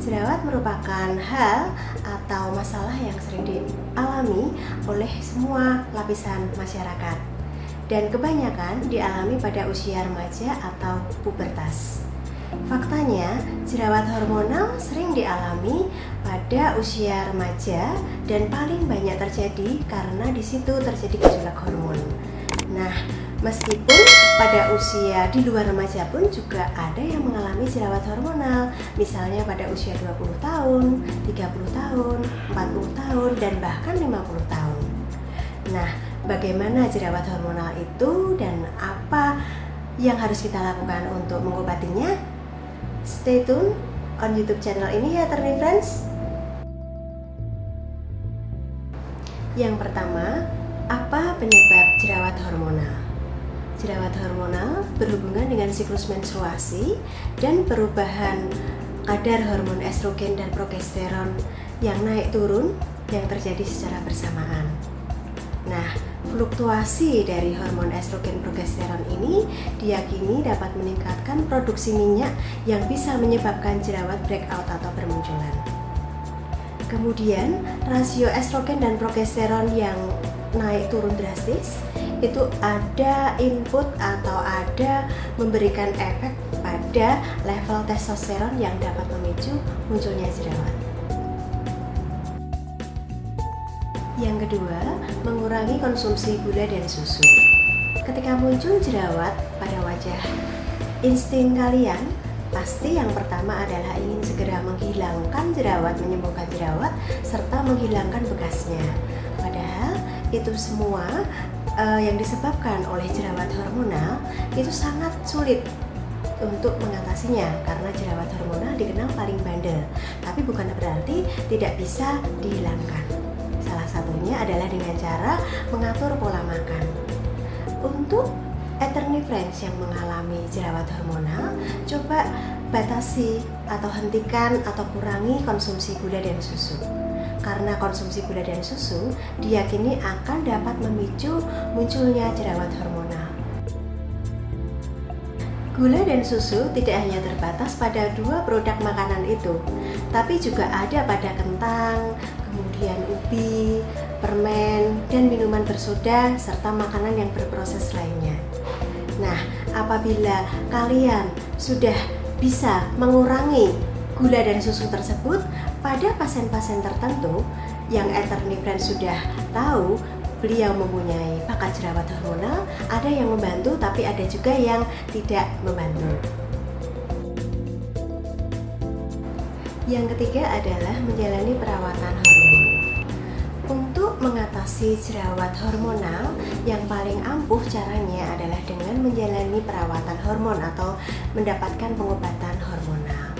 Jerawat merupakan hal atau masalah yang sering dialami oleh semua lapisan masyarakat dan kebanyakan dialami pada usia remaja atau pubertas. Faktanya, jerawat hormonal sering dialami pada usia remaja dan paling banyak terjadi karena di situ terjadi gejolak hormon. Nah, meskipun pada usia di luar remaja pun juga ada yang mengalami jerawat hormonal, misalnya pada usia 20 tahun, 30 tahun, 40 tahun, dan bahkan 50 tahun. Nah, bagaimana jerawat hormonal itu dan apa yang harus kita lakukan untuk mengobatinya? Stay tune on YouTube channel ini ya, Attorney Friends. Yang pertama, apa penyebab jerawat hormonal? Jerawat hormonal berhubungan dengan siklus menstruasi dan perubahan kadar hormon estrogen dan progesteron yang naik turun yang terjadi secara bersamaan. Nah, fluktuasi dari hormon estrogen progesteron ini diyakini dapat meningkatkan produksi minyak yang bisa menyebabkan jerawat breakout atau bermunculan. Kemudian, rasio estrogen dan progesteron yang naik turun drastis itu ada input atau ada memberikan efek pada level testosteron yang dapat memicu munculnya jerawat. Yang kedua, mengurangi konsumsi gula dan susu. Ketika muncul jerawat pada wajah, insting kalian pasti yang pertama adalah ingin segera menghilangkan jerawat, menyembuhkan jerawat, serta menghilangkan bekasnya. Padahal itu semua yang disebabkan oleh jerawat hormonal itu sangat sulit untuk mengatasinya karena jerawat hormonal dikenal paling bandel, tapi bukan berarti tidak bisa dihilangkan. Salah satunya adalah dengan cara mengatur pola makan. Untuk Attorney Friends yang mengalami jerawat hormonal, coba batasi atau hentikan atau kurangi konsumsi gula dan susu. Karena konsumsi gula dan susu diyakini akan dapat memicu munculnya jerawat hormonal. Gula dan susu tidak hanya terbatas pada dua produk makanan itu, tapi juga ada pada kentang, kemudian ubi, permen, dan minuman bersoda, serta makanan yang berproses lainnya. Nah, apabila kalian sudah bisa mengurangi gula dan susu tersebut, pada pasien-pasien tertentu yang Attorney Friends sudah tahu beliau mempunyai bakat jerawat hormonal, ada yang membantu tapi ada juga yang tidak membantu. Yang ketiga adalah menjalani perawatan hormon. Untuk mengatasi jerawat hormonal, yang paling ampuh caranya adalah dengan menjalani perawatan hormon atau mendapatkan pengobatan hormonal.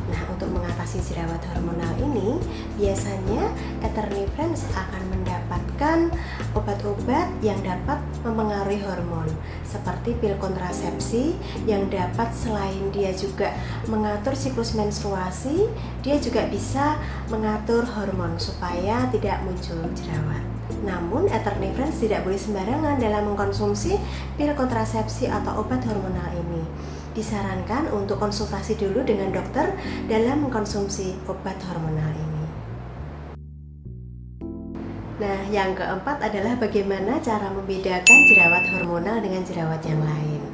Nah, untuk mengatasi jerawat hormonal ini, biasanya Attorney Friends akan mendapatkan obat-obat yang dapat memengaruhi hormon, seperti pil kontrasepsi yang dapat selain dia juga mengatur siklus menstruasi, dia juga bisa mengatur hormon supaya tidak muncul jerawat. Namun, Attorney Friends tidak boleh sembarangan dalam mengkonsumsi pil kontrasepsi atau obat hormonal ini. Disarankan untuk konsultasi dulu dengan dokter dalam mengkonsumsi obat hormonal ini. Nah, yang keempat adalah bagaimana cara membedakan jerawat hormonal dengan jerawat yang lain.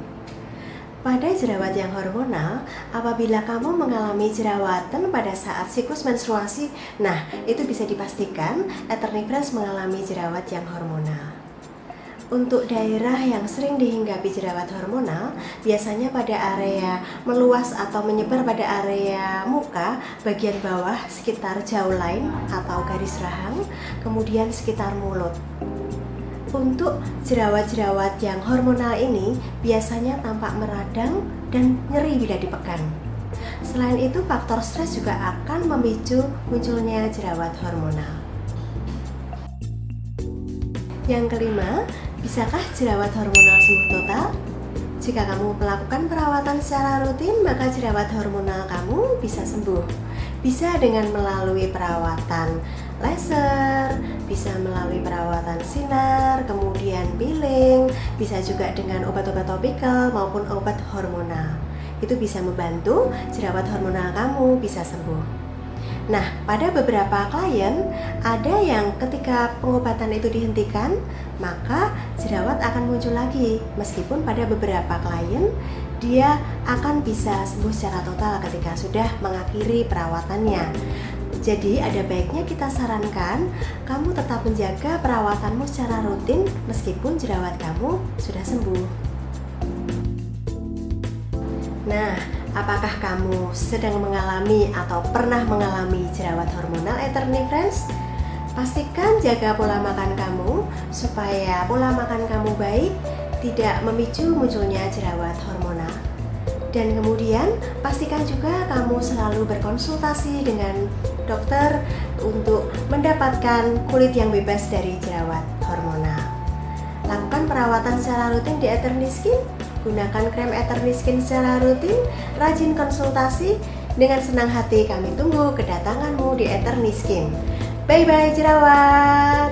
Pada jerawat yang hormonal, apabila kamu mengalami jerawatan pada saat siklus menstruasi, nah itu bisa dipastikan Attorney Friends mengalami jerawat yang hormonal. Untuk daerah yang sering dihinggapi jerawat hormonal, biasanya pada area meluas atau menyebar pada area muka bagian bawah sekitar jawline atau garis rahang, kemudian sekitar mulut. Untuk jerawat-jerawat yang hormonal ini biasanya tampak meradang dan nyeri bila dipegang. Selain itu, faktor stres juga akan memicu munculnya jerawat hormonal. Yang kelima, bisakah jerawat hormonal sembuh total? Jika kamu melakukan perawatan secara rutin, maka jerawat hormonal kamu bisa sembuh. Bisa dengan melalui perawatan laser, bisa melalui perawatan sinar, kemudian peeling, bisa juga dengan obat-obat topikal maupun obat hormonal. Itu bisa membantu jerawat hormonal kamu bisa sembuh. Nah, pada beberapa klien ada yang ketika pengobatan itu dihentikan, maka jerawat akan muncul lagi. Meskipun pada beberapa klien dia akan bisa sembuh secara total ketika sudah mengakhiri perawatannya. Jadi ada baiknya kita sarankan kamu tetap menjaga perawatanmu secara rutin meskipun jerawat kamu sudah sembuh. Nah, apakah kamu sedang mengalami atau pernah mengalami jerawat hormonal Eternity Friends? Pastikan jaga pola makan kamu supaya pola makan kamu baik, tidak memicu munculnya jerawat hormonal. Dan kemudian pastikan juga kamu selalu berkonsultasi dengan dokter untuk mendapatkan kulit yang bebas dari jerawat hormonal. Lakukan perawatan secara rutin di Eternity Skin. Gunakan krem Eternity Skin secara rutin, rajin konsultasi. Dengan senang hati kami tunggu kedatanganmu di Eternity Skin. Bye-bye jerawat!